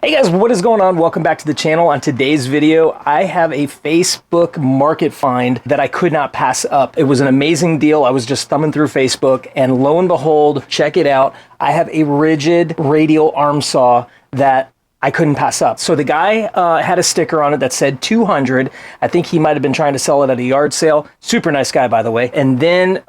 Hey guys, what is going on? Welcome back to the channel. On today's video, I have a Facebook market find that I could not pass up. It was an amazing deal. I was just thumbing through Facebook and lo and behold, check it out. I have a rigid radial arm saw that I couldn't pass up. So the guy had a sticker on it that said 200. I think he might have been trying to sell it at a yard sale. Super nice guy, by the way. And then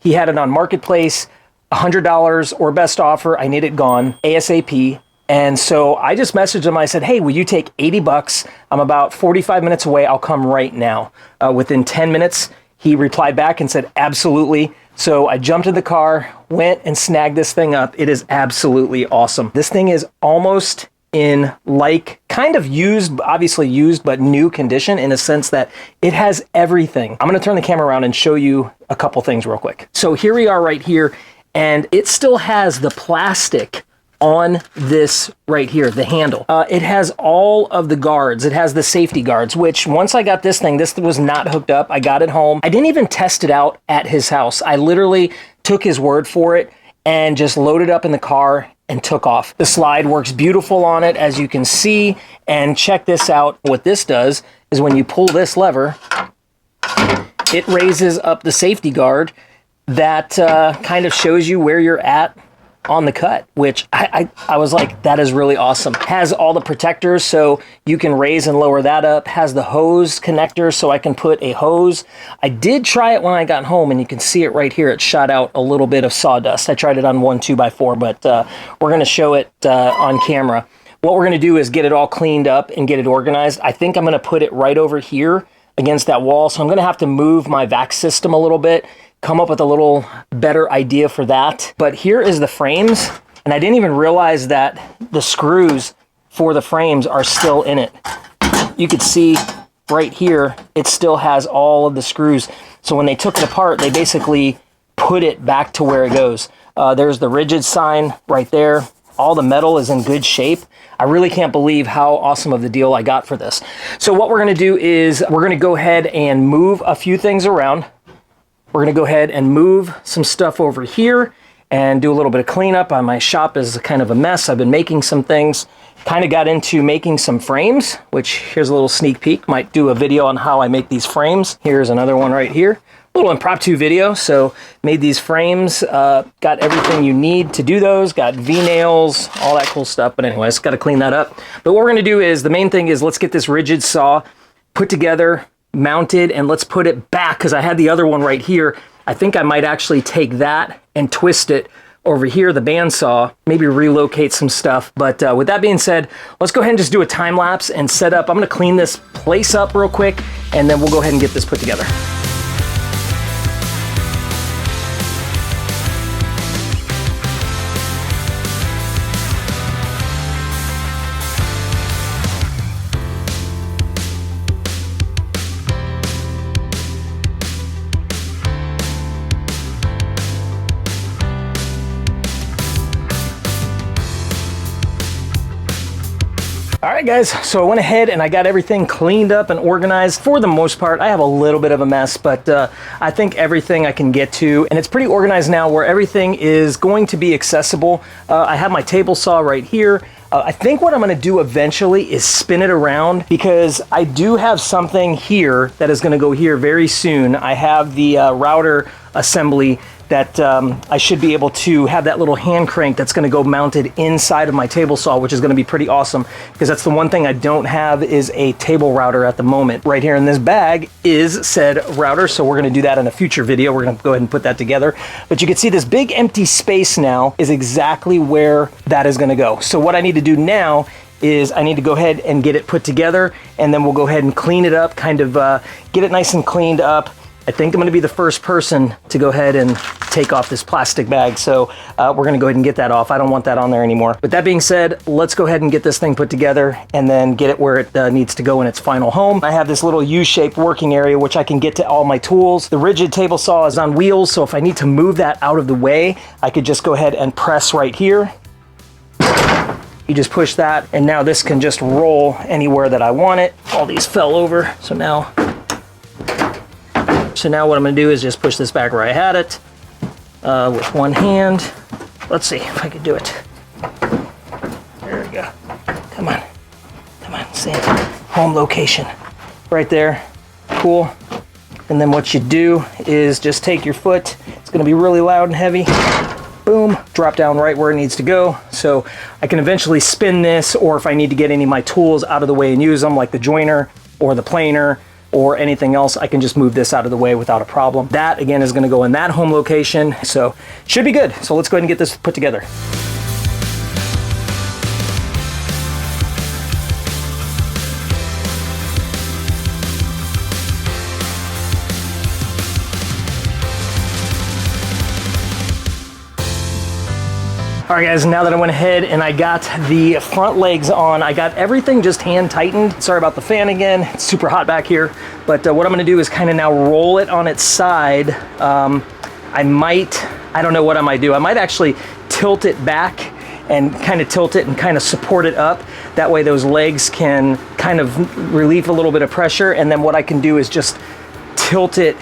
he had it on Marketplace, $100 or best offer. I need it gone ASAP. And so I just messaged him. I said, hey, will you take 80 bucks? I'm about 45 minutes away. I'll come right now. Within 10 minutes, he replied back and said, absolutely. So I jumped in the car, went and snagged this thing up. It is absolutely awesome. This thing is almost in like kind of used, obviously used, but new condition in a sense that it has everything. I'm going to turn the camera around and show you a couple things real quick. So here we are right here, and it still has the plastic on this right here, the handle. It has all of the guards. It has the safety guards, which once I got this thing, this was not hooked up. I got it home. I didn't even test it out at his house. I literally took his word for it and just loaded up in the car and took off. The slide works beautiful on it, as you can see. And check this out. What this does is when you pull this lever, it raises up the safety guard that kind of shows you where you're at on the cut, which I was like, that is really awesome. Has all the protectors, so you can raise and lower that up. Has the hose connector, so I can put a hose. I did try it when I got home, and you can see it right here. It shot out a little bit of sawdust. I tried it on one 2x4, but we're gonna show it on camera. What we're gonna do is get it all cleaned up and get it organized. I think I'm gonna put it right over here against that wall, so I'm gonna have to move my vac system a little bit, come up with a little better idea for that. But here is the frames, and I didn't even realize that the screws for the frames are still in it. You could see right here, it still has all of the screws. So when they took it apart, they basically put it back to where it goes. There's the rigid sign right there. All the metal is in good shape. I really can't believe how awesome of the deal I got for this. So what we're gonna do is we're gonna go ahead and move a few things around. We're gonna go ahead and move some stuff over here and do a little bit of cleanup. My shop is kind of a mess. I've been making some things, kind of got into making some frames, which here's a little sneak peek. Might do a video on how I make these frames. Here's another one right here. A little impromptu video. So made these frames, got everything you need to do those, got V-nails, all that cool stuff. But anyways, got to clean that up. But what we're gonna do is, the main thing is let's get this rigid saw put together, mounted, and let's put it back, because I had the other one right here. I think I might actually take that and twist it over here, the bandsaw, maybe relocate some stuff. But with that being said, let's go ahead and just do a time lapse and set up. I'm gonna clean this place up real quick, and then we'll go ahead and get this put together. All right, guys, so I went ahead and I got everything cleaned up and organized. For the most part, I have a little bit of a mess, but I think everything I can get to, and it's pretty organized now where everything is going to be accessible. I have my table saw right here. I think what I'm gonna do eventually is spin it around, because I do have something here that is gonna go here very soon. I have the router assembly that I should be able to have that little hand crank that's gonna go mounted inside of my table saw, which is gonna be pretty awesome, because that's the one thing I don't have is a table router at the moment. Right here in this bag is said router, so we're gonna do that in a future video. We're gonna go ahead and put that together. But you can see this big empty space now is exactly where that is gonna go. So what I need to do now is I need to go ahead and get it put together, and then we'll go ahead and clean it up, kind of get it nice and cleaned up. I think I'm gonna be the first person to go ahead and take off this plastic bag. So we're gonna go ahead and get that off. I don't want that on there anymore. With that being said, let's go ahead and get this thing put together and then get it where it needs to go in its final home. I have this little U-shaped working area which I can get to all my tools. The rigid table saw is on wheels, so if I need to move that out of the way, I could just go ahead and press right here. You just push that, and now this can just roll anywhere that I want it. All these fell over, so now what I'm gonna do is just push this back where I had it with one hand. Let's see if I can do it. There we go. Come on. Come on, same home location. Right there, cool. And then what you do is just take your foot. It's gonna be really loud and heavy. Boom, drop down right where it needs to go. So I can eventually spin this, or if I need to get any of my tools out of the way and use them, like the joiner or the planer or anything else, I can just move this out of the way without a problem. That again is gonna go in that home location. So should be good. So let's go ahead and get this put together. All right guys, now that I went ahead and I got the front legs on, I got everything just hand tightened. Sorry about the fan again, it's super hot back here. But what I'm gonna do is kind of now roll it on its side. I don't know what I might do. I might actually tilt it back and kind of tilt it and kind of support it up. That way those legs can kind of relieve a little bit of pressure. And then what I can do is just tilt it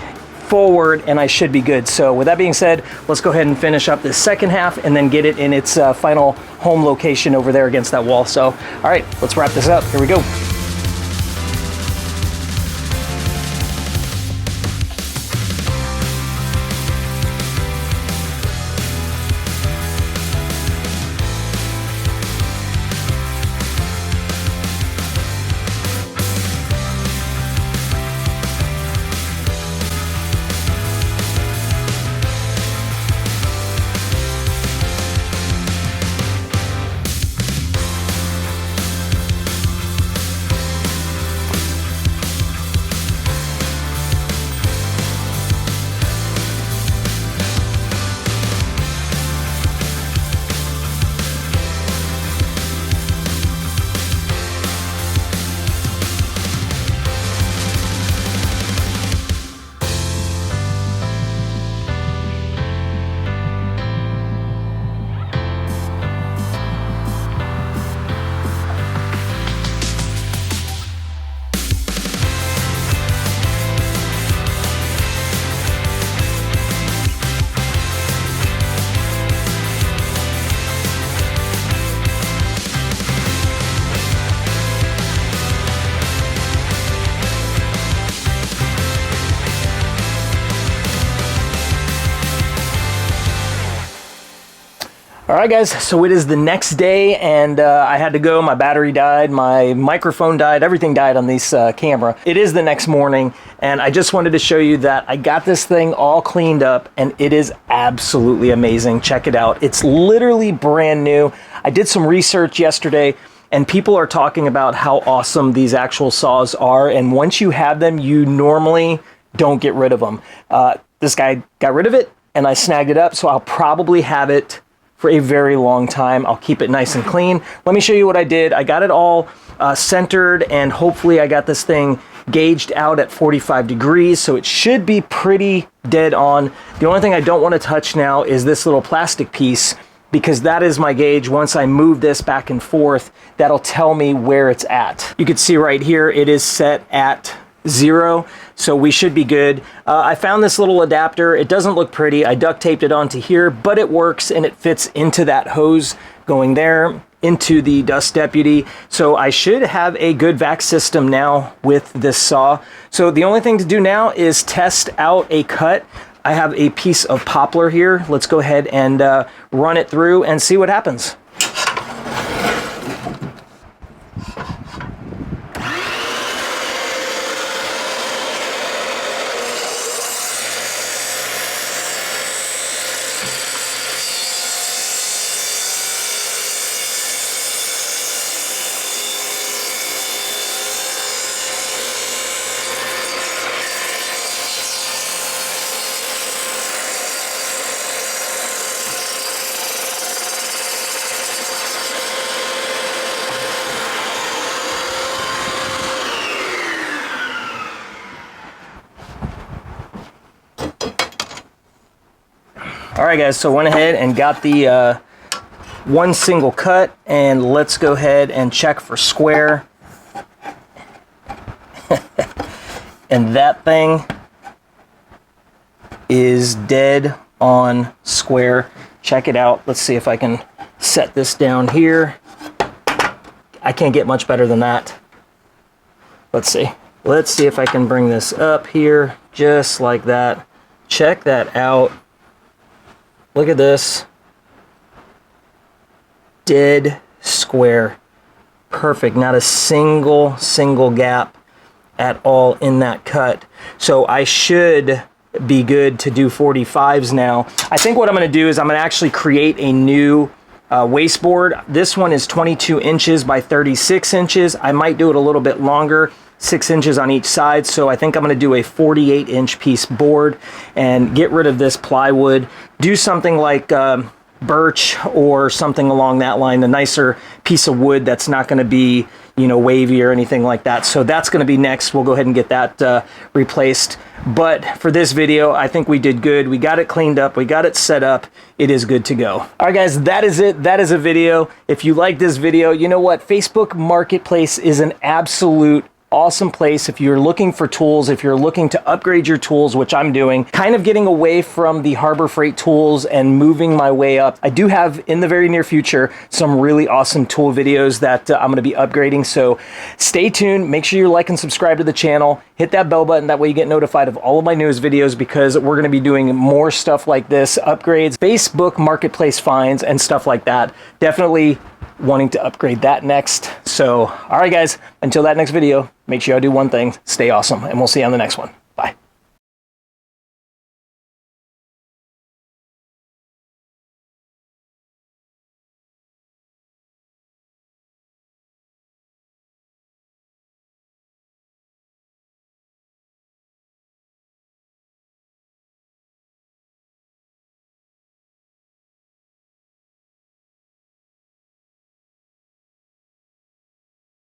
forward and I should be good. So with that being said, let's go ahead and finish up this second half and then get it in its final home location over there against that wall. So, all right, let's wrap this up. Here we go. All right guys, so it is the next day and I had to go, my battery died, my microphone died, everything died on this camera. It is the next morning and I just wanted to show you that I got this thing all cleaned up and it is absolutely amazing. Check it out. It's literally brand new. I did some research yesterday and people are talking about how awesome these actual saws are, and once you have them, you normally don't get rid of them. This guy got rid of it and I snagged it up, so I'll probably have it for a very long time. I'll keep it nice and clean. Let me show you what I did. I got it all centered and hopefully I got this thing gauged out at 45 degrees, so it should be pretty dead on. The only thing I don't want to touch now is this little plastic piece, because that is my gauge. Once I move this back and forth, that'll tell me where it's at. You can see right here, it is set at 0, so we should be good. I found this little adapter. It doesn't look pretty. I duct taped it onto here, but it works and it fits into that hose going there into the Dust Deputy. So I should have a good vac system now with this saw. So the only thing to do now is test out a cut. I have a piece of poplar here. Let's go ahead and run it through and see what happens. All right guys, so went ahead and got the one single cut, and let's go ahead and check for square. And that thing is dead on square. Check it out. Let's see if I can set this down here. I can't get much better than that. Let's see. Let's see if I can bring this up here, just like that. Check that out. Look at this. Dead square. Perfect. Not a single gap at all in that cut. So I should be good to do 45s now. I think what I'm going to do is I'm going to actually create a new wasteboard. This one is 22 inches by 36 inches. I might do it a little bit longer, 6 inches on each side. So I think I'm going to do a 48-inch piece board and get rid of this plywood. Do something like birch or something along that line, a nicer piece of wood that's not going to be, you know, wavy or anything like that. So that's going to be next. We'll go ahead and get that replaced. But for this video, I think we did good. We got it cleaned up. We got it set up. It is good to go. All right, guys, that is it. That is a video. If you like this video, you know what? Facebook Marketplace is an absolute awesome place if you're looking for tools, if you're looking to upgrade your tools, which I'm doing, kind of getting away from the Harbor Freight tools and moving my way up. I do have in the very near future some really awesome tool videos that I'm going to be upgrading, so stay tuned. Make sure you like and subscribe to the channel. Hit that bell button, that way you get notified of all of my newest videos, because we're going to be doing more stuff like this, upgrades, Facebook Marketplace finds, and stuff like that. Definitely wanting to upgrade that next. So, all right, guys, until that next video, make sure y'all do one thing, stay awesome, and we'll see you on the next one.